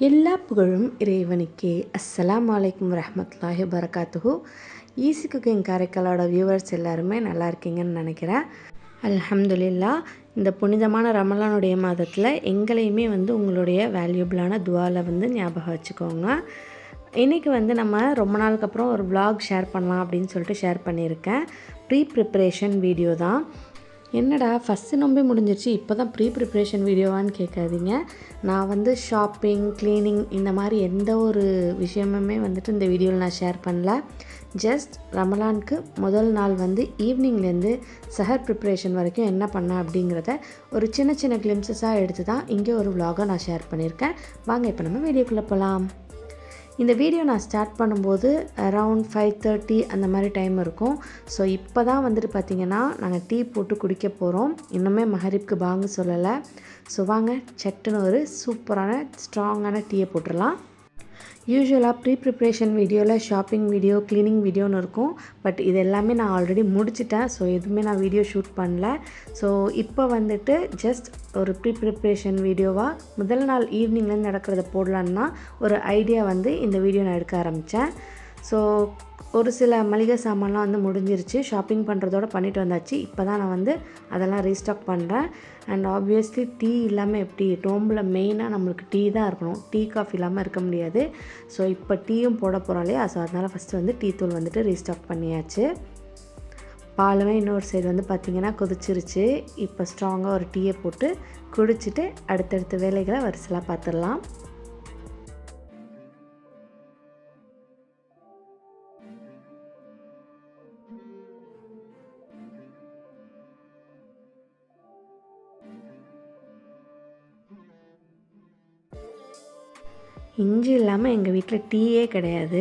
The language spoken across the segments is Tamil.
எல்லா புகழும் இறைவனுக்கே. அஸ்ஸலாமு அலைக்கும் வரஹ்மத்துல்லாஹி வபரகாத்துஹு. ஈஸி குக்கிங் காரைக்காலோட வியூவர்ஸ் எல்லாருமே நல்லா இருக்கீங்கன்னு நினைக்கிறேன். அல்ஹம்துலில்லாஹ். இந்த புனிதமான ரமலானுடைய மாதத்தில் எங்களையுமே உங்களுடைய வேல்யூபிளான துவாவில் ஞாபகம் வச்சுக்கோங்க. இன்றைக்கி நம்ம ரொம்ப நாளுக்கு அப்புறம் ஒரு vlog ஷேர் பண்ணலாம் அப்படின்னு சொல்லிட்டு ஷேர் பண்ணியிருக்கேன். ப்ரிப்ரேஷன் வீடியோ தான். என்னடா ஃபஸ்ட்டு நோம்பே முடிஞ்சிருச்சு, இப்போ தான் ப்ரிப்ரேஷன் வீடியோவான்னு கேட்காதீங்க. நான் ஷாப்பிங், க்ளீனிங் இந்த மாதிரி எந்த ஒரு விஷயமுமே இந்த வீடியோவில் நான் ஷேர் பண்ணல. ஜஸ்ட் ரமலானுக்கு முதல் நாள் ஈவினிங்லேருந்து சஹர் ப்ரிப்ரேஷன் வரைக்கும் என்ன பண்ணேன் அப்படிங்கிறத ஒரு சின்ன சின்ன கிளிம்ஸஸாக எடுத்து தான் இங்கே ஒரு vlog-ஆ நான் ஷேர் பண்ணியிருக்கேன். வாங்க இப்போ நம்ம வீடியோக்குள்ளே போகலாம். இந்த வீடியோ நான் ஸ்டார்ட் பண்ணும்போது அரவுண்ட் 5:30 அந்த மாதிரி டைம் இருக்கும். ஸோ இப்போ தான் பார்த்திங்கன்னா நாங்கள் டீ போட்டு குடிக்க போகிறோம். இன்னுமே மஹரிப்க்கு பாங்கு சொல்லலை. ஸோ வாங்க சட்டுன்னு ஒரு சூப்பரான ஸ்ட்ராங்கான டீயை போட்டுடலாம். யூஸ்வலாக ப்ரிப்ரேஷன் வீடியோவில் ஷாப்பிங் வீடியோ, க்ளீனிங் வீடியோன்னு இருக்கும். பட் இது எல்லாமே நான் ஆல்ரெடி முடிச்சிட்டேன். ஸோ எதுவுமே நான் வீடியோ ஷூட் பண்ணல. ஸோ இப்போ ஜஸ்ட் ஒரு ப்ரிப்ரேஷன் வீடியோவாக முதல் நாள் ஈவினிங்லேருந்து நடக்கிறத போடலான்னா ஒரு ஐடியா இந்த வீடியோ நான் எடுக்க ஆரம்பித்தேன். ஸோ ஒரு சில மளிகை சாமான்லாம் முடிஞ்சிருச்சு. ஷாப்பிங் பண்ணுறதோட பண்ணிட்டு வந்தாச்சு. இப்போ தான் நான் அதெல்லாம் ரீஸ்டாக் பண்ணுறேன். அண்ட் ஆப்வியஸ்லி டீ இல்லாமல் எப்படி, நோம்பில் மெயினாக நம்மளுக்கு டீ தான் இருக்கணும். டீ காஃபி இல்லாமல் இருக்க முடியாது. ஸோ இப்போ டீயும் போட போகிறோம் இல்லையா. ஸோ அதனால் ஃபஸ்ட்டு டீ தூள் ரீஸ்டாக் பண்ணியாச்சு. பாலுமே இன்னொரு சைடு பார்த்திங்கன்னா கொதிச்சிருச்சு. இப்போ ஸ்ட்ராங்காக ஒரு டீயை போட்டு குடிச்சிட்டு அடுத்தடுத்த வேலைகளை வரிசலாக பார்த்துடலாம். இஞ்சி இல்லாமல் எங்கள் வீட்டில் டீயே கிடையாது.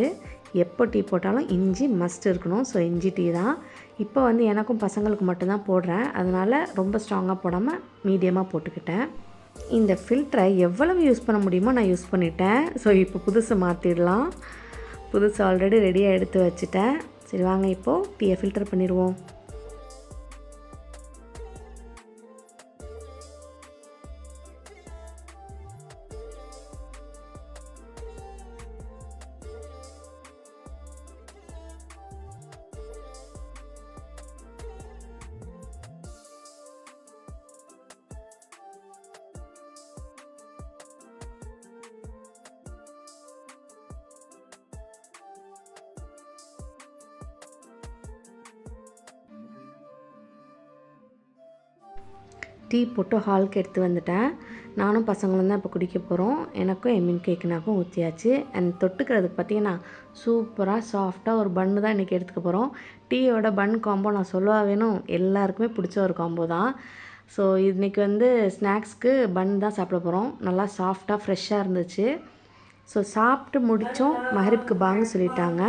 எப்போ டீ போட்டாலும் இஞ்சி மஸ்ட் இருக்கணும். ஸோ இஞ்சி டீ தான். இப்போ எனக்கும் பசங்களுக்கு மட்டும்தான் போடுறேன். அதனால் ரொம்ப ஸ்ட்ராங்காக போடாமல் மீடியமாக போட்டுக்கிட்டேன். இந்த ஃபில்டரை எவ்வளவு யூஸ் பண்ண முடியுமோ நான் யூஸ் பண்ணிட்டேன். ஸோ இப்போ புதுசு மாற்றிடலாம். புதுசு ஆல்ரெடி ரெடியாக எடுத்து வச்சுட்டேன். சரி வாங்க இப்போது டீயை ஃபில்டர் பண்ணிடுவோம். டீ போட்டு ஹாலுக்கு எடுத்து வந்துட்டேன். நானும் பசங்களும் தான் இப்போ குடிக்க போகிறோம். எனக்கும் எம்மின் கேக்குனாக்கும் ஊற்றியாச்சு. அண்ட் தொட்டுக்கிறதுக்கு பார்த்திங்கன்னா சூப்பராக சாஃப்டாக ஒரு பன்னு தான் இன்றைக்கி எடுத்துக்க போகிறோம். டீயோட பன் காம்போ நான் சொல்லவா வேணும், எல்லாருக்குமே பிடிச்ச ஒரு காம்போ தான். ஸோ இன்றைக்கி ஸ்நாக்ஸ்க்கு பன் தான் சாப்பிட போகிறோம். நல்லா சாஃப்டாக ஃப்ரெஷ்ஷாக இருந்துச்சு. ஸோ சாப்பிட்டு முடித்தோம். மஹரிப்க்கு பாங்கு சொல்லிட்டாங்க.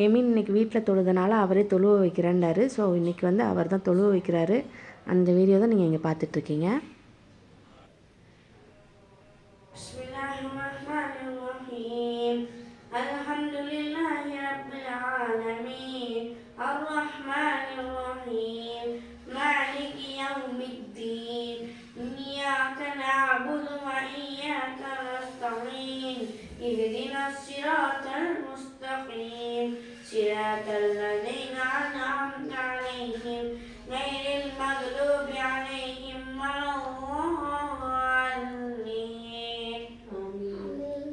எமீன் இன்றைக்கி வீட்டில் தொழுதுனால அவரே தொழுவ வைக்கிறேன்டாரு. ஸோ இன்றைக்கி அவர் தான் தொழுவ வைக்கிறாரு. அந்த வீடியோ தான் நீங்கள் இங்கே பார்த்துட்ருக்கீங்க. اهدنا الصراط المستقيم صراط الذين أنعمت عليهم غير المغضوب عليهم ولا الضالين آمين.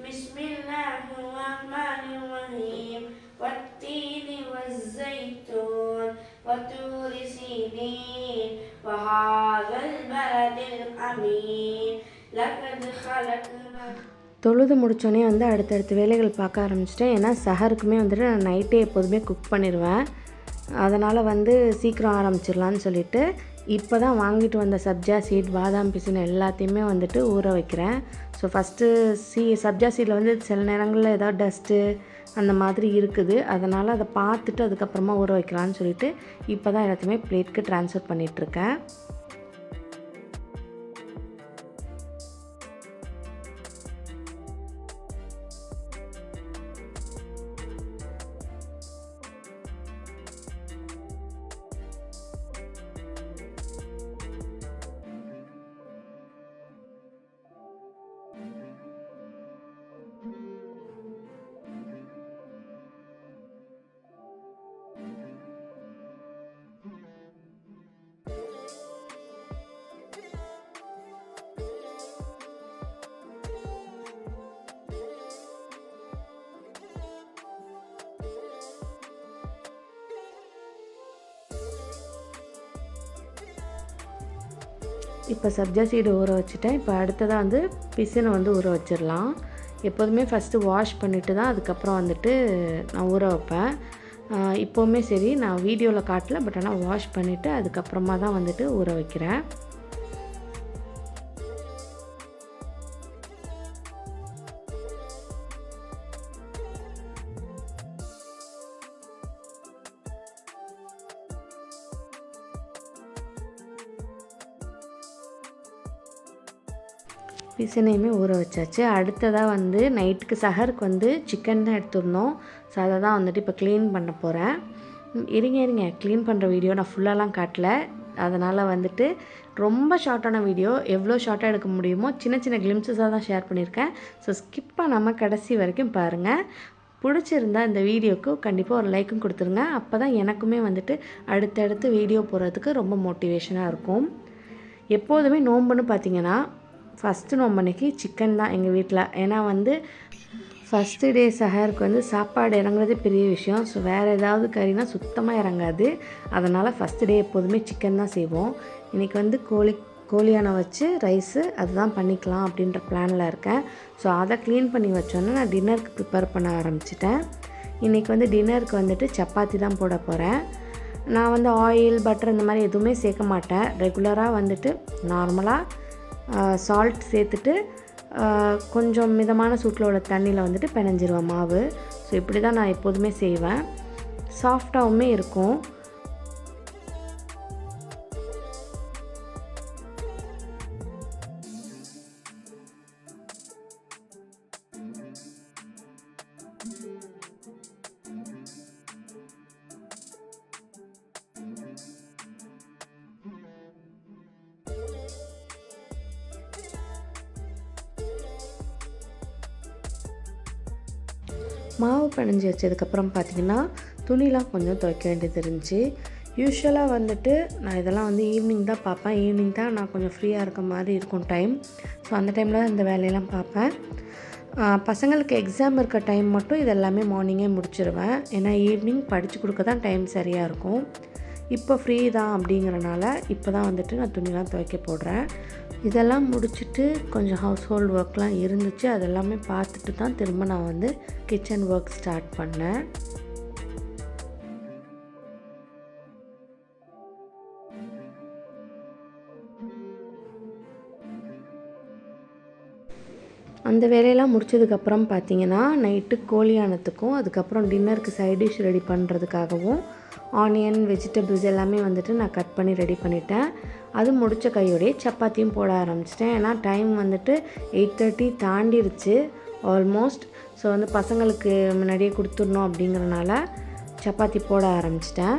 بسم الله الرحمن الرحيم والتين والزيتون وطور سينين وهذا البلد الأمين لقد خلقنا. தொழுது முடித்தோடனே அடுத்தடுத்த வேலைகள் பார்க்க ஆரம்பிச்சிட்டேன். ஏன்னா சஹருக்குமே நான் நைட்டே எப்போதுமே குக் பண்ணிடுவேன். அதனால் சீக்கிரம் ஆரம்பிச்சிடலான்னு சொல்லிவிட்டு இப்போ தான் வாங்கிட்டு வந்த சப்ஜா சீட், பாதாம் பிசின் எல்லாத்தையுமே ஊற வைக்கிறேன். ஸோ ஃபஸ்ட்டு சப்ஜா சீடில் சில நேரங்களில் ஏதாவது டஸ்ட்டு அந்த மாதிரி இருக்குது. அதனால் அதை பார்த்துட்டு அதுக்கப்புறமா ஊற வைக்கலான்னு சொல்லிவிட்டு இப்போ தான் எல்லாத்தையுமே பிளேட்க்கு ட்ரான்ஸ்ஃபர் பண்ணிகிட்ருக்கேன். இப்போ சப்ஜா சீடு ஊற வச்சுட்டேன். இப்போ அடுத்ததாக வந்து பிசினை வந்து ஊற வச்சிடலாம். எப்போதுமே ஃபஸ்ட்டு வாஷ் பண்ணிவிட்டு தான் அதுக்கப்புறம் வந்துட்டு நான் ஊற வைப்பேன். இப்போவுமே சரி, நான் வீடியோவில் காட்டல, பட் ஆனால் வாஷ் பண்ணிவிட்டு அதுக்கப்புறமா தான் வந்துட்டு ஊற வைக்கிறேன். பிசினையுமே ஊற வச்சாச்சு. அடுத்ததாக வந்து நைட்டுக்கு சஹருக்கு வந்து சிக்கன் தான் எடுத்துருந்தோம். ஸோ அதை தான் வந்துட்டு இப்போ க்ளீன் பண்ண போகிறேன். இருங்க க்ளீன் பண்ணுற வீடியோ நான் ஃபுல்லாலாம் காட்டல. அதனால் வந்துட்டு ரொம்ப ஷார்ட்டான வீடியோ, எவ்வளோ ஷார்ட்டாக எடுக்க முடியுமோ சின்ன சின்ன கிளிம்ஸஸாக தான் ஷேர் பண்ணியிருக்கேன். ஸோ ஸ்கிப் பண்ணாமல் கடைசி வரைக்கும் பாருங்கள். பிடிச்சிருந்தா இந்த வீடியோவுக்கு கண்டிப்பாக ஒரு லைக்கும் கொடுத்துருங்க. அப்போ தான் எனக்குமே வந்துட்டு அடுத்தடுத்து வீடியோ போடுறதுக்கு ரொம்ப மோட்டிவேஷனாக இருக்கும். எப்போதுமே நோம்புன்னு பார்த்தீங்கன்னா ஃபஸ்ட்டு நோம்பு அன்னைக்கு சிக்கன் தான் எங்கள் வீட்டில். ஏன்னா வந்து ஃபஸ்ட்டு டே சஹருக்கு வந்து சாப்பாடு இறங்குறதே பெரிய விஷயம். ஸோ வேறு ஏதாவது கறினா சுத்தமாக இறங்காது. அதனால் ஃபஸ்ட்டு டே எப்போதுமே சிக்கன் தான் செய்வோம். இன்றைக்கி வந்து கோழியானை வச்சு ரைஸு அதுதான் பண்ணிக்கலாம் அப்படின்ற பிளானில் இருக்கேன். ஸோ அதை க்ளீன் பண்ணி வச்சோன்னே நான் டின்னருக்கு ப்ரிப்பேர் பண்ண ஆரம்பிச்சிட்டேன். இன்றைக்கி வந்து டின்னருக்கு வந்துட்டு சப்பாத்தி தான் போட போகிறேன். நான் வந்து ஆயில் பட்டர் இந்த மாதிரி எதுவுமே சேர்க்க மாட்டேன். ரெகுலராக வந்துட்டு நார்மலாக சால்ட் சேர்த்துட்டு கொஞ்சம் மிதமான சூட்டில் உள்ள தண்ணியில் வந்துட்டு பிணைஞ்சிருவேன் மாவு. ஸோ இப்படி தான் நான் எப்போதுமே செய்வேன். சாஃப்டாகவுமே இருக்கும். மாவு பிணைஞ்சி வச்சதுக்கப்புறம் பார்த்திங்கன்னா துணிலாம் கொஞ்சம் துவைக்க வேண்டியது இருந்துச்சு. யூஸ்வலாக வந்துட்டு நான் இதெல்லாம் வந்து ஈவினிங் தான் பார்ப்பேன். ஈவினிங் தான் நான் கொஞ்சம் ஃப்ரீயாக இருக்க மாதிரி இருக்கும் டைம். ஸோ அந்த டைமில் தான் இந்த வேலையெல்லாம் பார்ப்பேன். பசங்களுக்கு எக்ஸாம் இருக்க டைம் மட்டும் இதெல்லாமே மார்னிங்கே முடிச்சிடுவேன். ஏன்னா ஈவினிங் படித்து கொடுக்க தான் டைம் சரியாக இருக்கும். இப்போ ஃப்ரீ தான் அப்படிங்கிறனால இப்போ தான் வந்துட்டு நான் துணிலாம் துவைக்க போடுறேன். இதெல்லாம் முடிச்சுட்டு கொஞ்சம் ஹவுஸ் ஹோல்டு ஒர்க்லாம் இருந்துச்சு. அதெல்லாமே பார்த்துட்டு தான் திரும்ப நான் வந்து கிச்சன் ஒர்க் ஸ்டார்ட் பண்ணேன். அந்த வேலையெல்லாம் முடிச்சதுக்கப்புறம் பார்த்திங்கன்னா நைட்டு கோழியானத்துக்கும் அதுக்கப்புறம் டின்னருக்கு சைட் டிஷ் ரெடி பண்ணுறதுக்காகவும் ஆனியன் வெஜிடபிள்ஸ் எல்லாமே வந்துட்டு நான் கட் பண்ணி ரெடி பண்ணிட்டேன். அது முடித்த கையோடையே சப்பாத்தியும் போட ஆரம்பிச்சிட்டேன். ஏன்னா டைம் வந்துட்டு 8:30 தாண்டிருச்சு ஆல்மோஸ்ட். ஸோ வந்து பசங்களுக்கு முன்னாடியே கொடுத்துடணும் அப்படிங்கிறனால சப்பாத்தி போட ஆரம்பிச்சிட்டேன்.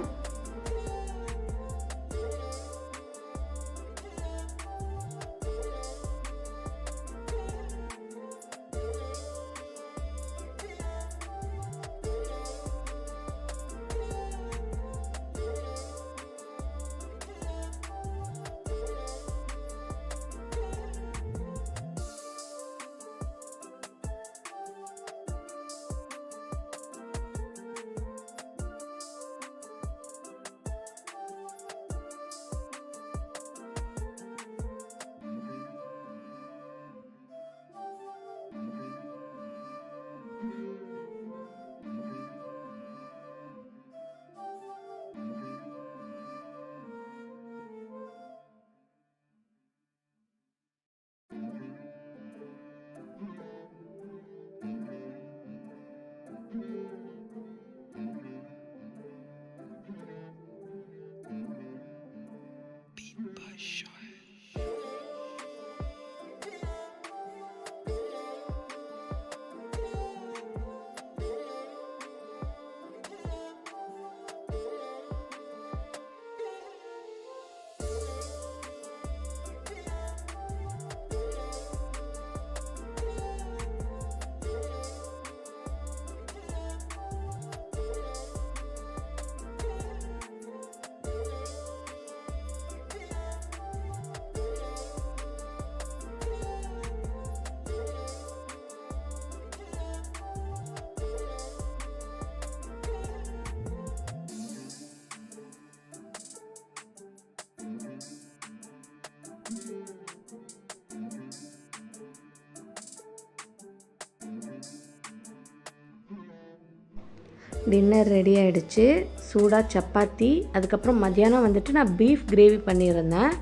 டின்னர் ரெடி ஆகிடுச்சு. சூடாக சப்பாத்தி, அதுக்கப்புறம் மத்தியானம் வந்துட்டு நான் பீஃப் கிரேவி பண்ணியிருந்தேன்.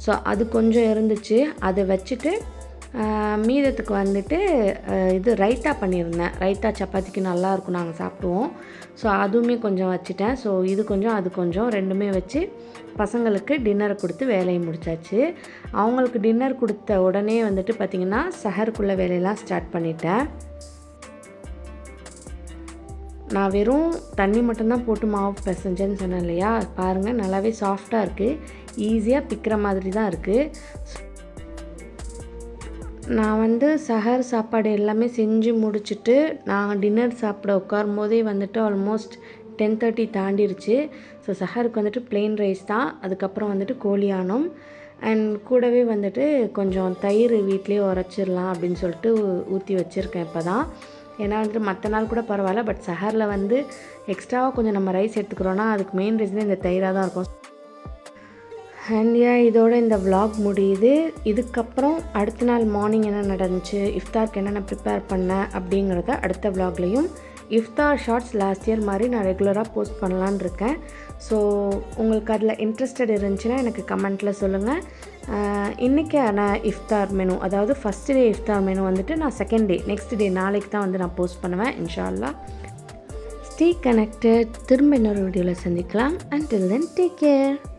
ஸோ அது கொஞ்சம் இருந்துச்சு, அதை வச்சுட்டு மீதத்துக்கு வந்துட்டு இது ரைத்தா பண்ணியிருந்தேன். ரைத்தா சப்பாத்திக்கு நல்லாயிருக்கும், நாங்கள் சாப்பிடுவோம். ஸோ அதுவுமே கொஞ்சம் வச்சுட்டேன். ஸோ இது கொஞ்சம் அது கொஞ்சம் ரெண்டுமே வச்சு பசங்களுக்கு டின்னரை கொடுத்து வேலையை முடித்தாச்சு. அவங்களுக்கு டின்னர் கொடுத்த உடனே வந்துட்டு பார்த்திங்கன்னா சஹருக்குள்ள வேலையெல்லாம் ஸ்டார்ட் பண்ணிட்டேன். நான் வெறும் தண்ணி மட்டும்தான் போட்டு மாவு பிசைஞ்சேன்னு சொன்னேன் இல்லையா, பாருங்கள் நல்லாவே சாஃப்டாக இருக்குது, ஈஸியாக பிக்கிற மாதிரி தான் இருக்குது. நான் வந்து சஹர் சாப்பாடு எல்லாமே செஞ்சு முடிச்சுட்டு நான் டின்னர் சாப்பிட உட்காரும் போதே வந்துட்டு ஆல்மோஸ்ட் 10:30 தாண்டிருச்சு. ஸோ சஹருக்கு வந்துட்டு ப்ளெயின் ரைஸ் தான், அதுக்கப்புறம் வந்துட்டு கோழியானம் அண்ட் கூடவே வந்துட்டு கொஞ்சம் தயிர் வீட்லேயே உரைச்சிடலாம் அப்படின்னு சொல்லிட்டு ஊற்றி வச்சுருக்கேன் இப்போ தான். ஏன்னா வந்துட்டு மற்ற நாள் கூட பரவாயில்ல, பட் சஹரில் வந்து எக்ஸ்ட்ராவாக கொஞ்சம் நம்ம ரைஸ் எடுத்துக்கிறோன்னா அதுக்கு மெயின் ரீசனே இந்த தயிராக தான் இருக்கும். அண்ட் இதோட இந்த vlog முடியுது. இதுக்கப்புறம் அடுத்த நாள் மார்னிங் என்ன நடந்துச்சு, இஃப்தாருக்கு என்னென்ன ப்ரிப்பேர் பண்ணேன் அப்படிங்கிறத அடுத்த vlogலையும், இஃப்தார் ஷார்ட்ஸ் லாஸ்ட் இயர் மாதிரி நான் ரெகுலராக போஸ்ட் பண்ணலான்னு இருக்கேன். ஸோ உங்களுக்கு அதில் இன்ட்ரெஸ்டட் இருந்துச்சுன்னா எனக்கு கமெண்ட்டில் சொல்லுங்கள். இன்றைக்கான இஃப்தார் மெனு, அதாவது ஃபஸ்ட் டே இஃப்தார் மெனு வந்துட்டு நான் செகண்ட் டே நெக்ஸ்ட் டே நாளைக்கு தான் வந்து நான் போஸ்ட் பண்ணுவேன் இன்ஷா அல்லாஹ். Stay connected. திரும்ப இன்னொரு வீடியோவில் சந்திக்கலாம். until then take care.